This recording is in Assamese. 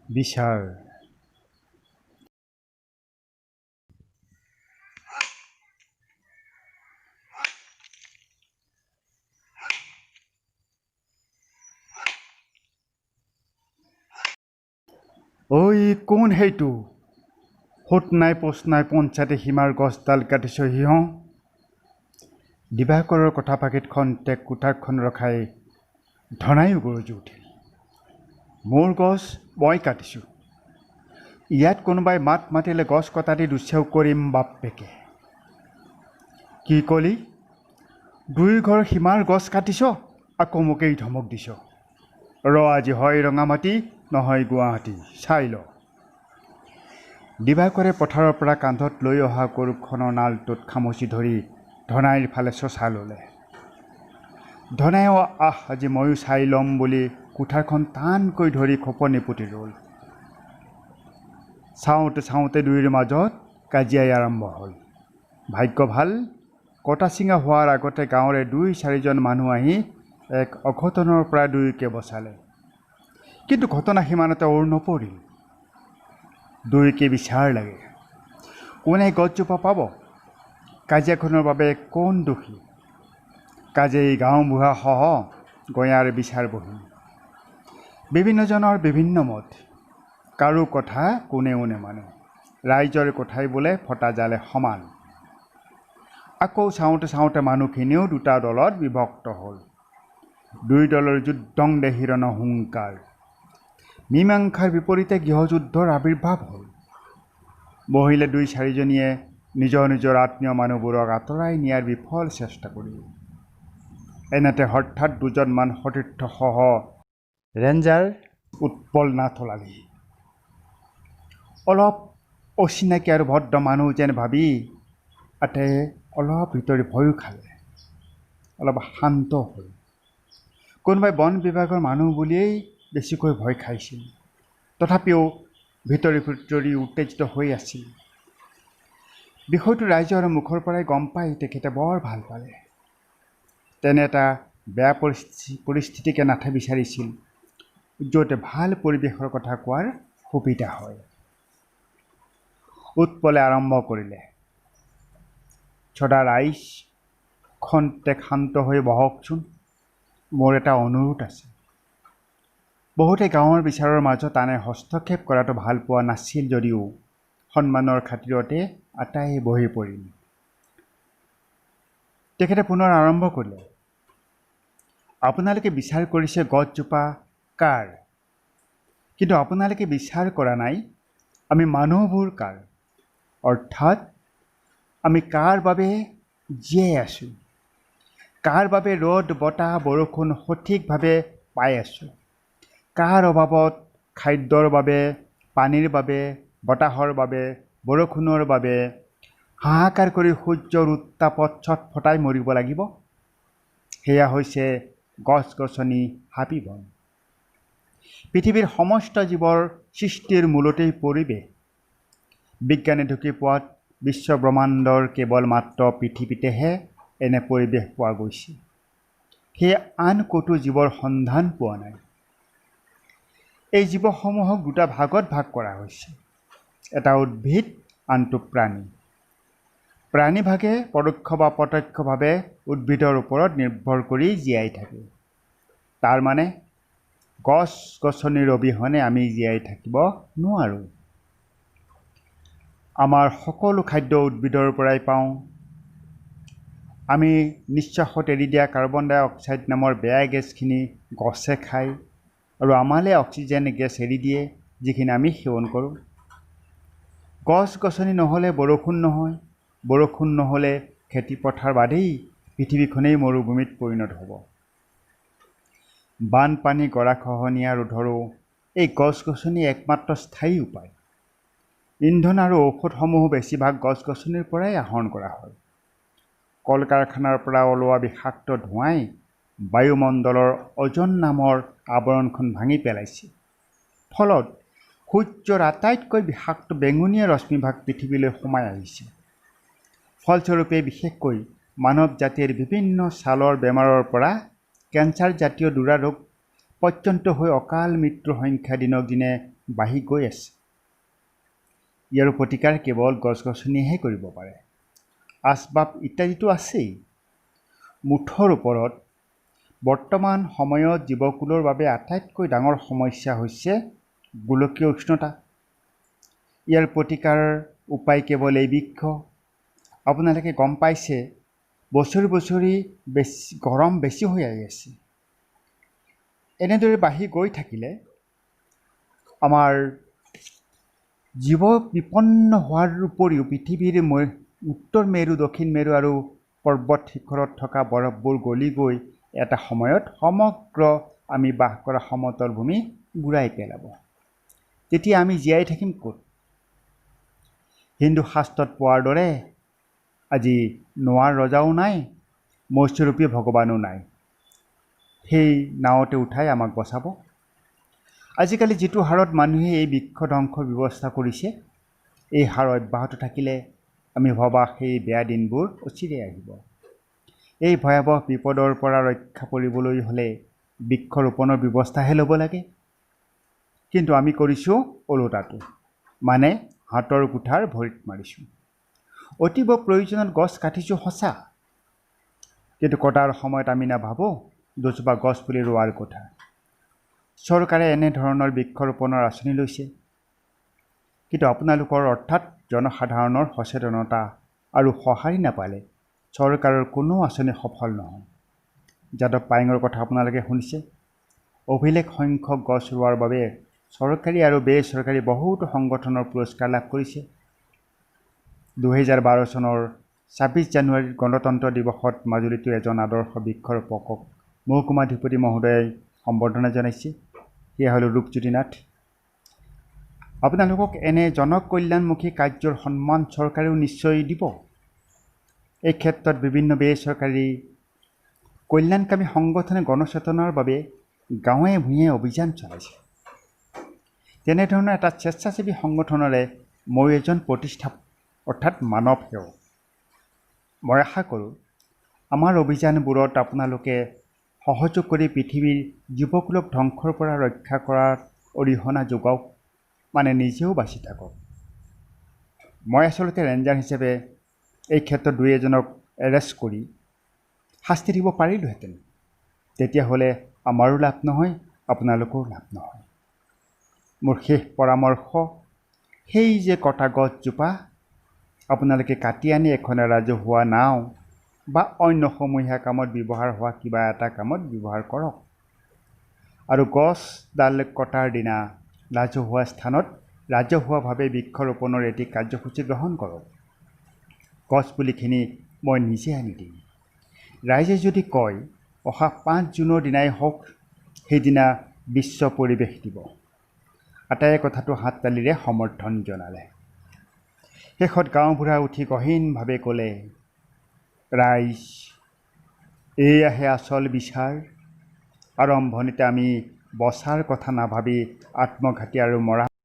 বিচাৰ। ঐ কোন সেইটো? সোঁত নাই পোচ নাই পঞ্চায়তে সীমাৰ গছডাল কাটিছ সিঁহ। দিবাকৰৰ কথা পাকিত খন্তেক কোঠাৰখন ৰখাই ধনায়ো গৰজি উঠিল। মোৰ গছ মই কাটিছোঁ। ইয়াত কোনোবাই মাত মাতিলে গছ কটা দি দুচেও কৰিম বাপেকে। কি কলি? দুই ঘৰ সীমাৰ গছ কাটিছ, আকৌ মোকেই ধমক দিছ। আজি হয় ৰঙামাটি নহয় গুৱাহাটী, চাই ল। দিবাকৰে পথাৰৰ পৰা কান্ধত লৈ অহা গৰুখনৰ নালটোত খামুচি ধৰি ধনাইৰ ফালে চচা ল'লে। ধনাইও আজি ময়ো চাই ল'ম বুলি কোঠাৰখন টানকৈ ধৰি খোপনি পুতি ৰ'ল। চাওঁতে চাওঁতে দুয়োৰ মাজত কাজিয়াই আৰম্ভ হ'ল। ভাগ্য ভাল, কটা চিঙা হোৱাৰ আগতে গাঁৱৰে 2-4জন মানুহ আহি এক অঘটনৰ পৰা দুয়োকে বচালে। কিন্তু ঘটনা সিমানতে ওৰ নপৰিল। দুয়োকে বিচাৰ লাগে। কোনে গছজোপা পাব? কাজিয়াখনৰ বাবে কোন দোষী? কাজেই গাঁওবুঢ়াসহ গঞাৰ বিচাৰ বহিল। বিভিন্নজনৰ বিভিন্ন মত। কাৰো কথা কোনেও নেমানে। ৰাইজৰ কথাই বোলে ফটা জালে সমান। আকৌ চাওঁতে চাওঁতে মানুহখিনিও দুটা দলত বিভক্ত হ'ল। দুই দলৰ যুদ্ধং দেহি ৰণহুংকাৰ। মীমাংসাৰ বিপৰীতে গৃহযুদ্ধৰ আৱিৰ্ভাৱ হ'ল। বহিলে 2-4জনীয়ে নিজৰ নিজৰ আত্মীয় মানুহবোৰক আঁতৰাই নিয়াৰ বিফল চেষ্টা কৰিল। এনেতে হঠাৎ 2জনমান সতীৰ্থসহ ৰেঞ্জাৰ উৎপল নাথ ওলালি। অলপ অচিনাকি আৰু ভদ্ৰ মানুহ যেন ভাবি আটায়ে অলপ ভিতৰি ভয়ো খালে। অলপ শান্ত হ'ল। কোনোবাই বন বিভাগৰ মানুহ বুলিয়েই বেছিকৈ ভয় খাইছিল। তথাপিও ভিতৰি ভিতৰি উত্তেজিত হৈ আছিল। বিষয়টো ৰাইজৰ মুখৰ পৰাই গম পাই তেখেতে বৰ ভাল পালে। তেনে এটা বেয়া পৰিস্থিতিকে নাথে বিচাৰিছিল, য'ত ভাল পৰিৱেশৰ কথা কোৱাৰ সুবিধা হয়। উৎপলে আৰম্ভ কৰিলে। ছদা ৰাইজ, খন্তেক শান্ত হৈ বহকচোন। মোৰ এটা অনুৰোধ আছে। বহুতে গাঁৱৰ বিচাৰৰ মাজত আনে হস্তক্ষেপ কৰাটো ভাল পোৱা নাছিল যদিও সন্মানৰ খাতিৰতে আটায়ে বহি পৰিল। তেখেতে পুনৰ আৰম্ভ কৰিলে। আপোনালোকে বিচাৰ কৰিছে গছজোপা কাৰ? কিন্তু আপোনালোকে বিচাৰ কৰা নাই আমি মানুহবোৰ কাৰ। অৰ্থাৎ আমি কাৰ বাবে জীয়াই আছোঁ, কাৰ বাবে ৰ'দ বতাহ বৰষুণ সঠিকভাৱে পাই আছোঁ, কাৰ অভাৱত খাদ্যৰ বাবে, পানীৰ বাবে, বতাহৰ বাবে, বৰষুণৰ বাবে হাহাকাৰ কৰি সূৰ্যৰ উত্তাপত ছটফটাই মৰিব লাগিব। সেয়া হৈছে গছ-গছনি, হাবি বন। পৃথিৱীৰ সমস্ত জীৱৰ সৃষ্টিৰ মূলতেই পৰিৱেশ। বিজ্ঞানে ঢুকি পোৱাত বিশ্ব ব্ৰহ্মাণ্ডৰ কেৱল মাত্ৰ পৃথিৱীতেহে এনে পৰিৱেশ পোৱা গৈছে। সেয়ে আন ক'তো জীৱৰ সন্ধান পোৱা নাই। এই জীৱসমূহক দুটা ভাগত ভাগ কৰা হৈছে। এটা উদ্ভিদ, আনটো প্ৰাণী। প্ৰাণীভাগে পৰোক্ষ বা প্ৰত্যক্ষভাৱে উদ্ভিদৰ ওপৰত নিৰ্ভৰ কৰি জীয়াই থাকে। তাৰ মানে গছ-গছনিৰ অবিহনে আমি জীয়াই থাকিব নোৱাৰোঁ। আমাৰ সকলো খাদ্য উদ্ভিদৰ পৰাই পাওঁ। আমি নিশ্বাসত এৰি দিয়া কাৰ্বন ডাই অক্সাইড নামৰ বেয়া গেছখিনি গছে খায় আৰু আমালৈ অক্সিজেন গেছ এৰি দিয়ে, যিখিনি আমি সেৱন কৰোঁ। গছ-গছনি নহ'লে বৰষুণ নহয়, বৰষুণ নহ'লে খেতিপথাৰ বাদেই পৃথিৱীখনেই মৰুভূমিত পৰিণত হ'ব। বানপানী গৰাখহনীয়া ৰোধৰো এই গছ-গছনি একমাত্ৰ স্থায়ী উপায়। ইন্ধন আৰু ঔষধসমূহ বেছিভাগ গছ-গছনিৰ পৰাই আহৰণ কৰা হয়। কল কাৰখানাৰ পৰা ওলোৱা বিষাক্ত ধোঁৱাই বায়ুমণ্ডলৰ অজন নামৰ আৱৰণখন ভাঙি পেলাইছে। ফলত সূৰ্যৰ আটাইতকৈ বিষাক্ত বেঙুনীয়া ৰশ্মিভাগ পৃথিৱীলৈ সোমাই আহিছে। ফলস্বৰূপে বিশেষকৈ মানৱ জাতিৰ বিভিন্ন ছালৰ বেমাৰৰ পৰা কেঞ্চাৰ জাতীয় দুৰাৰোগ পৰ্যন্ত হৈ অকাল মৃত্যুৰ সংখ্যা দিনক দিনে বাঢ়ি গৈ আছে। ইয়াৰ প্ৰতিকাৰ কেৱল গছ গছনিয়েহে কৰিব পাৰে। আচবাব ইত্যাদিতো আছেই। মুঠৰ ওপৰত বৰ্তমান সময়ত জীৱকুলৰ বাবে আটাইতকৈ ডাঙৰ সমস্যা হৈছে গোলকীয় উষ্ণতা। ইয়াৰ প্ৰতিকাৰ উপায় কেৱল এই বৃক্ষ। আপোনালোকে গম পাইছে বছৰি বছৰি গৰম বেছি হৈ আহি আছে। এনেদৰে বাঢ়ি গৈ থাকিলে আমাৰ জীৱ বিপন্ন হোৱাৰ উপৰিও পৃথিৱীৰ উত্তৰ মেৰু, দক্ষিণ মেৰু আৰু পৰ্বত শিখৰত থকা বৰফবোৰ গলি গৈ এটা সময়ত সমগ্ৰ আমি বাস কৰা সমতল ভূমি বুৰাই পেলাব। তেতিয়া আমি জীয়াই থাকিম ক'ত? হিন্দু শাস্ত্ৰত পোৱাৰ দৰে আজি নোৱাৰ ৰজাও নাই, মৎস্যৰূপী ভগৱানো নাই। সেই নাৱতে উঠাই আমাক বচাব। আজিকালি যিটো হাৰত মানুহে এই বৃক্ষ ধ্বংসৰ ব্যৱস্থা কৰিছে, এই হাৰ অব্যাহত থাকিলে আমি ভবা সেই বেয়া দিনবোৰ অচিৰেই আহিব। এই ভয়াৱহ বিপদৰ পৰা ৰক্ষা কৰিবলৈ হ'লে বৃক্ষৰোপণৰ ব্যৱস্থাহে ল'ব লাগে। কিন্তু আমি কৰিছোঁ ওলোটাটো, মানে হাতৰ কুঠাৰ ভৰিত মাৰিছোঁ। অতীব প্ৰয়োজনত গছ কাটিছোঁ সঁচা, কিন্তু কটাৰ সময়ত আমি নাভাবোঁ দুজোপা গছ পুলি ৰোৱাৰ কথা। চৰকাৰে এনেধৰণৰ বৃক্ষৰোপণৰ আঁচনি লৈছে, কিন্তু আপোনালোকৰ অৰ্থাৎ জনসাধাৰণৰ সচেতনতা আৰু সঁহাৰি নাপালে চৰকাৰৰ কোনো আঁচনি সফল নহয়। যাদৱ পায়েঙৰ কথা আপোনালোকে শুনিছে। অভিলেখ সংখ্যক গছ ৰোৱাৰ বাবে চৰকাৰী আৰু বেচৰকাৰী বহুতো সংগঠনৰ পুৰস্কাৰ লাভ কৰিছে। 2012 চনৰ 26 জানুৱাৰীত গণতন্ত্ৰ দিৱসত মাজুলীতো এজন আদৰ্শ বৃক্ষৰোপকক মহকুমাধিপতি মহোদয়ে সম্বৰ্ধনা জনাইছে। সেয়া হ'ল ৰূপজ্যোতি নাথ। আপোনালোকক এনে জনকল্যাণমুখী কাৰ্যৰ সন্মান চৰকাৰেও নিশ্চয় দিব। এই ক্ষেত্ৰত বিভিন্ন বেচৰকাৰী কল্যাণকামী সংগঠনে গণচেতনাৰ বাবে গাঁৱে ভূঞে অভিযান চলাইছে। তেনেধৰণৰ এটা স্বেচ্ছাসেৱী সংগঠনৰে মই এজন প্ৰতিষ্ঠাপক, অৰ্থাৎ মানৱ সেৱক। মই আশা কৰোঁ আমাৰ অভিযানবোৰত আপোনালোকে সহযোগ কৰি পৃথিৱীৰ জীৱকুলক ধ্বংসৰ পৰা ৰক্ষা কৰাত অৰিহণা যোগাওক, মানে নিজেও বাচি থাকক। মই আচলতে ৰেঞ্জাৰ হিচাপে এই ক্ষেত্ৰত দুই এজনক এৰেষ্ট কৰি শাস্তি দিব পাৰিলোহেঁতেন। তেতিয়াহ'লে আমাৰো লাভ নহয়, আপোনালোকৰো লাভ নহয়। মোৰ শেষ পৰামৰ্শ, সেই যে কটা গছজোপা আপোনালোকে কাটি আনি এখন ৰাজহুৱা নাও বা অন্য সমূহীয়া কামত ব্যৱহাৰ হোৱা কিবা এটা কামত ব্যৱহাৰ কৰক। আৰু গছডাল কটাৰ দিনা ৰাজহুৱা স্থানত ৰাজহুৱাভাৱে বৃক্ষৰোপণৰ এটি কাৰ্যসূচী গ্ৰহণ কৰক। গছপুলিখিনি মই নিজে আনি দিম। ৰাইজে যদি কয় অহা 5 জুনৰ দিনাই হওক, সেইদিনা বিশ্ব পৰিৱেশ দিৱস, আটাইয়ে কথাটো হাততালিৰে সমৰ্থন জনালে। শেষত গাঁওবুঢ়া উঠি গহীনভাৱে ক'লে, ৰাইজ, এয়াহে আচল বিচাৰ। আৰম্ভণিতে আমি বচাৰ কথা নাভাবি আত্মঘাতী আৰু মৰা